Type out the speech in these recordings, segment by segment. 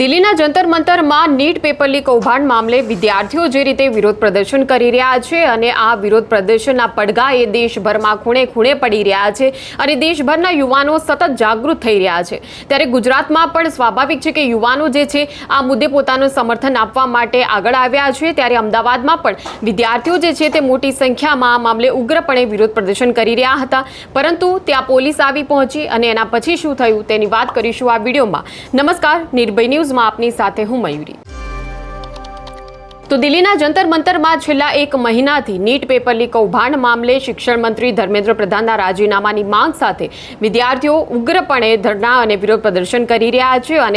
દિલ્હીના Jantar મંતરમાં NEET paper leak કૌભાંડ મામલે વિદ્યાર્થીઓ જે રીતે વિરોધ પ્રદર્શન કરી રહ્યા છે અને આ વિરોધ પ્રદર્શનના પડઘા એ દેશભરમાં ખૂણે ખૂણે પડી રહ્યા છે અને દેશભરના યુવાનો સતત જાગૃત થઈ રહ્યા છે, ત્યારે ગુજરાતમાં પણ સ્વાભાવિક છે કે યુવાનો જે છે આ મુદ્દે પોતાનું સમર્થન આપવા માટે આગળ આવ્યા છે। ત્યારે અમદાવાદમાં પણ વિદ્યાર્થીઓ જે છે તે મોટી સંખ્યામાં આ મામલે ઉગ્રપણે વિરોધ પ્રદર્શન કરી રહ્યા હતા, પરંતુ ત્યાં પોલીસ આવી પહોંચી અને એના પછી શું થયું તેની વાત કરીશું આ વિડીયોમાં। નમસ્કાર, નિર્ભય ન્યૂઝમાં આપની સાથે હું મયુરી। તો દિલ્હીના જંતર મંતરમાં છેલ્લા એક મહિનાથી નીટ પેપર લીક કૌભાંડ મામલે શિક્ષણ મંત્રી ધર્મેન્દ્ર પ્રધાનના રાજીનામાની માંગ સાથે વિદ્યાર્થીઓ ઉગ્રપણે ધરણા અને વિરોધ પ્રદર્શન કરી રહ્યા છે અને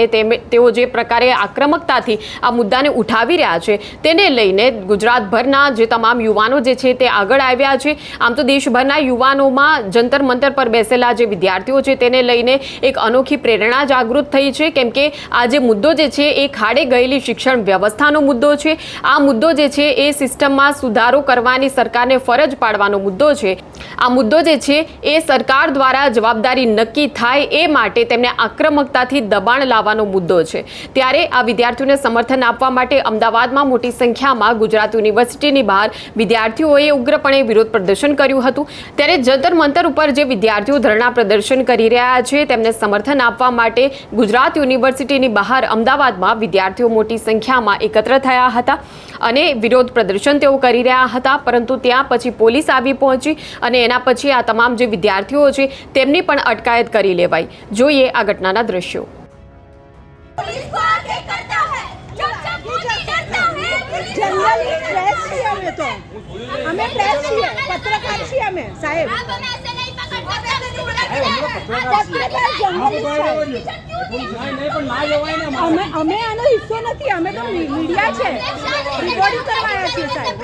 તેઓ જે પ્રકારે આક્રમકતાથી આ મુદ્દાને ઉઠાવી રહ્યા છે તેને લઈને ગુજરાતભરના જે તમામ યુવાનો જે છે તે આગળ આવ્યા છે। આમ તો દેશભરના યુવાનોમાં જંતર મંતર પર બેસેલા જે વિદ્યાર્થીઓ છે તેને લઈને એક અનોખી પ્રેરણા જાગૃત થઈ છે, કેમ કે આ જે મુદ્દો જે છે એ ખાડે ગયેલી શિક્ષણ વ્યવસ્થાનો મુદ્દો છે। આ મુદ્દો જે છે એ સિસ્ટમમાં સુધારો કરવાની સરકારને ફરજ પાડવાનો મુદ્દો છે। આ મુદ્દો જે છે એ સરકાર દ્વારા જવાબદારી નક્કી થાય એ માટે તેમને આક્રમકતાથી દબાણ લાવવાનો મુદ્દો છે। ત્યારે આ વિદ્યાર્થીઓને સમર્થન આપવા માટે અમદાવાદમાં મોટી સંખ્યામાં ગુજરાત યુનિવર્સિટીની બહાર વિદ્યાર્થીઓએ ઉગ્રપણે વિરોધ પ્રદર્શન કર્યું હતું। ત્યારે જંતર મંતર ઉપર જે વિદ્યાર્થીઓ ધરણા પ્રદર્શન કરી રહ્યા છે તેમને સમર્થન આપવા માટે ગુજરાત યુનિવર્સિટીની બહાર અમદાવાદમાં વિદ્યાર્થીઓ મોટી સંખ્યામાં એકત્ર થયા હતા અને વિરોધ પ્રદર્શન તેઓ કરી રહ્યા હતા, પરંતુ ત્યાં પછી પોલીસ આવી પહોંચી અને એના પછી આ તમામ જે વિદ્યાર્થીઓ છે તેમની પણ અટકાયત કરી લેવાઈ। જોઈએ આ ઘટનાના દ્રશ્યો। અમે આનો હિસ્સો નથી, અમે તો મીડિયા છે, રિપોર્ટિંગ કરવા આવ્યા છીએ સાહેબ।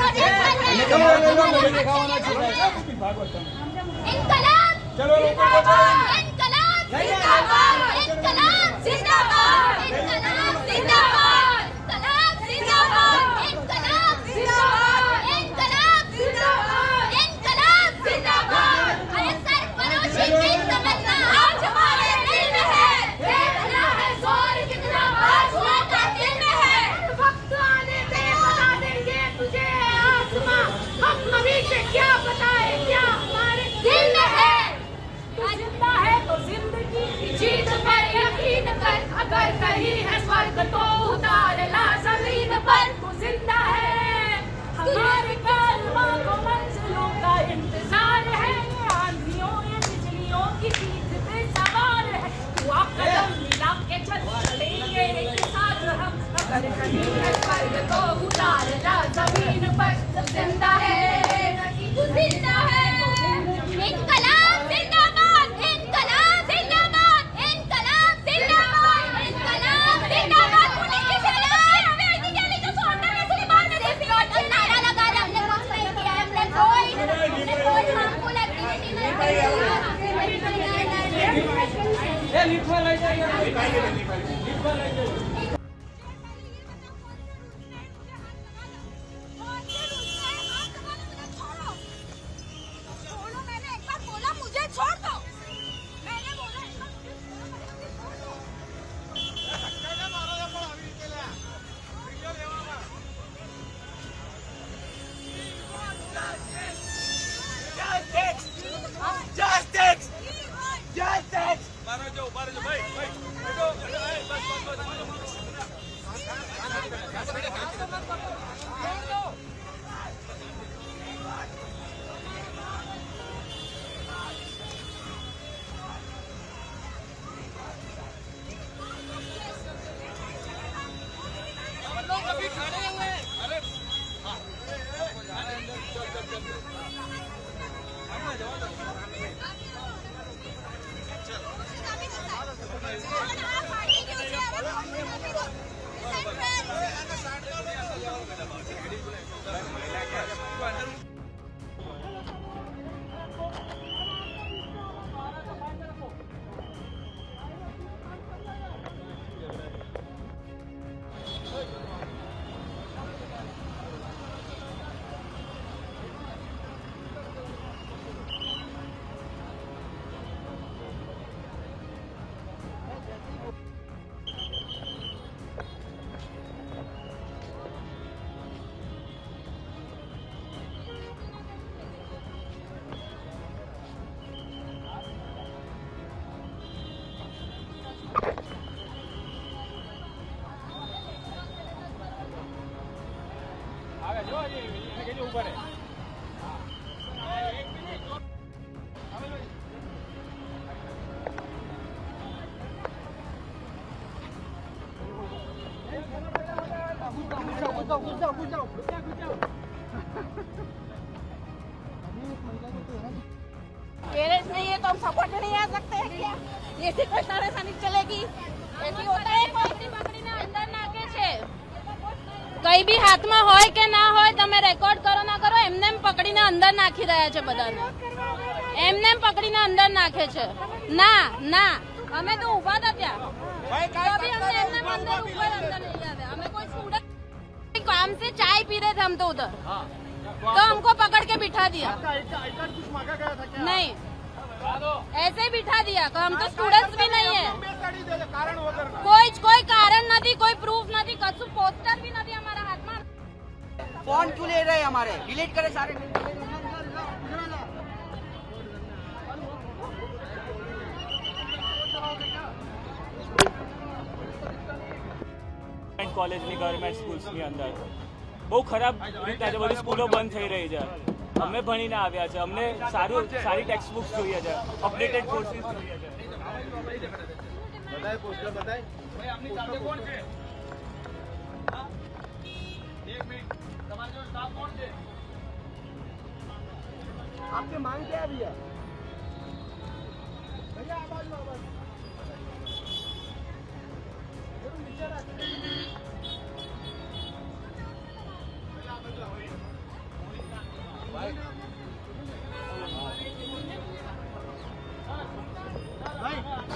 पेरेंट्स नहीं है तो हम सपोर्ट में नहीं आ सकते हैं क्या? ऐसी कोई परेशानी चलेगी? ऐसी होता है कोई પકડીને અંદર નાખે છે કઈ બી હાથમાં હોય કે ના હોય તમે રેકોર્ડ કરો ના કરો એમને પકડીને અંદર નાખી રહ્યા છે બધાને એમને પકડીને અંદર નાખે છે ના ના અમે તો ઊભા હતા ત્યાં તો भी हमने एमने अंदर ऊपर अंदर नहीं आया हमें कोई स्टूडेंट काम से चाय पी रहे थे हम तो उधर तो हमको पकड़ के बिठा दिया नहीं ऐसे ही बिठा दिया हम तो स्टूडेंट्स भी नहीं है कोई कारण नहीं कोई प्रूफ नहीं कछु पोस्टर भी नहीं हमारा हाथ में फोन क्यों ले रहे हैं हमारे डिलीट करे सारे કોલેજની ગવર્મેન્ટ સ્કૂલ્સની અંદર બહુ ખરાબ રીતે આજે બધી સ્કૂલો બંધ થઈ રહી છે અમે ભણીને આવ્યા છે અમને સારી ટેક્સ્ટ બુક્સ જોઈએ છે અપડેટેડ કોર્સિસ જોઈએ છે आपकी मांग क्या है भैया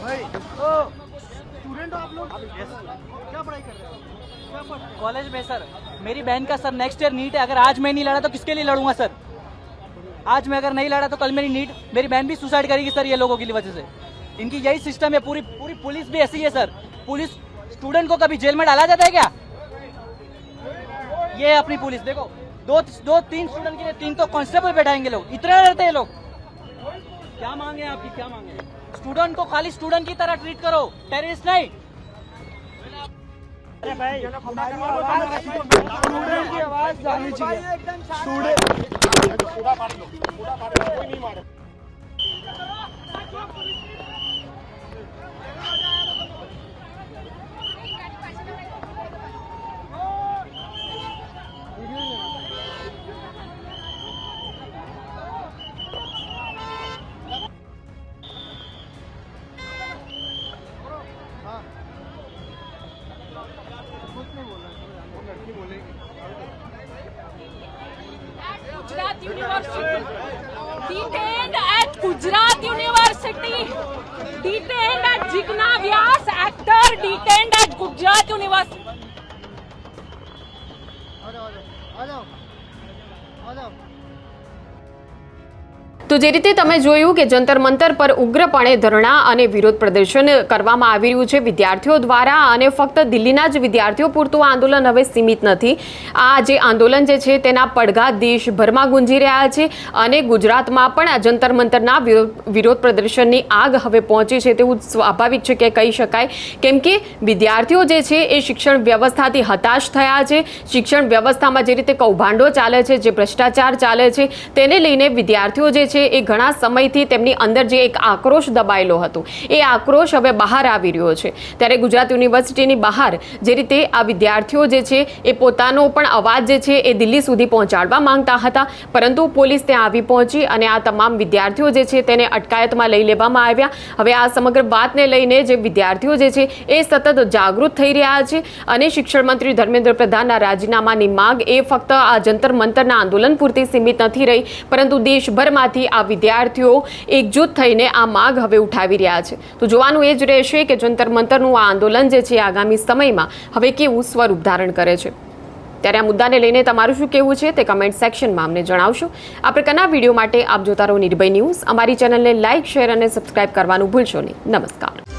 भाई स्टूडेंट हो आप लोग क्या पढ़ाई कर रहे हो कॉलेज में सर मेरी बहन का सर नेक्स्ट ईयर नीट है अगर आज मैं नहीं लड़ा तो किसके लिए लड़ूंगा सर आज मैं अगर नहीं लड़ा तो कल मेरी नीट मेरी बहन भी सुसाइड करेगी सर ये लोगों की वजह से इनकी यही सिस्टम है पूरी पुलिस भी ऐसी है सर पुलिस स्टूडेंट को कभी जेल में डाला जाता है क्या ये है अपनी पुलिस देखो दो तीन स्टूडेंट के लिए 3 तो कांस्टेबल बैठाएंगे लोग इतने डरते हैं लोग क्या मांगे आपकी क्या मांगे स्टूडेंट को खाली स्टूडेंट की तरह ट्रीट करो टेररिस्ट नहीं अरे भाई स्टूडेंट की आवाज जानी चाहिए स्टूडेंट कोई नहीं मारे Gujarat University. Detained at Gujarat University. Detained at Jigna Vyas, actor detained at Gujarat University. તો જે રીતે તમે જોયું કે જંતર મંતર પર ઉગ્રપણે ધરણા અને વિરોધ પ્રદર્શન કરવામાં આવી રહ્યું છે વિદ્યાર્થીઓ દ્વારા અને ફક્ત દિલ્હીના જ વિદ્યાર્થીઓ પૂરતું આંદોલન હવે સીમિત નથી આ જે આંદોલન જે છે તેના પડઘા દેશભરમાં ગુંજી રહ્યા છે અને ગુજરાતમાં પણ આ જંતર મંતરના વિરોધ પ્રદર્શનની આગ હવે પહોંચી છે તેવું સ્વાભાવિક છે કે કહી શકાય કેમ કે વિદ્યાર્થીઓ જે છે એ શિક્ષણ વ્યવસ્થાથી હતાશ થયા છે શિક્ષણ વ્યવસ્થામાં જે રીતે કૌભાંડો ચાલે છે જે ભ્રષ્ટાચાર ચાલે છે તેને લઈને વિદ્યાર્થીઓ જે છે એ ઘણા સમયથી તેમની અંદર જે એક આક્રોશ દબાયેલો હતો એ આક્રોશ હવે બહાર આવી રહ્યો છે ત્યારે ગુજરાત યુનિવર્સિટીની બહાર જે રીતે આ વિદ્યાર્થીઓ જે છે એ પોતાનો પણ અવાજ જે છે એ દિલ્હી સુધી પહોંચાડવા માંગતા હતા પરંતુ પોલીસ ત્યાં આવી પહોંચી અને આ તમામ વિદ્યાર્થીઓ જે છે તેને અટકાયતમાં લઈ લેવામાં આવ્યા હવે આ સમગ્ર વાતને લઈને જે વિદ્યાર્થીઓ જે છે એ સતત જાગૃત થઈ રહ્યા છે અને શિક્ષણ મંત્રી ધર્મેન્દ્ર પ્રધાનના રાજીનામાની માંગ એ ફક્ત આ જંતર મંતરના આંદોલન પૂરતી સીમિત નથી રહી પરંતુ દેશભરમાંથી આ વિદ્યાર્થીઓ એકજૂથ થઈને આ માંગ હવે ઉઠાવી રહ્યા છે તો જોવાનું એ જ રહેશે કે જંતર મંતરનું આ આંદોલન જે છે આગામી સમયમાં હવે કેવું સ્વરૂપ ધારણ કરે છે ત્યારે આ મુદ્દાને લઈને તમારું શું કહેવું છે તે કમેન્ટ સેક્શનમાં અમને જણાવશો આ પ્રકારના વિડીયો માટે આપ જોતા રહો નિર્ભય ન્યૂઝ અમારી ચેનલને લાઇક શેર અને સબસ્ક્રાઇબ કરવાનું ભૂલશો નહીં નમસ્કાર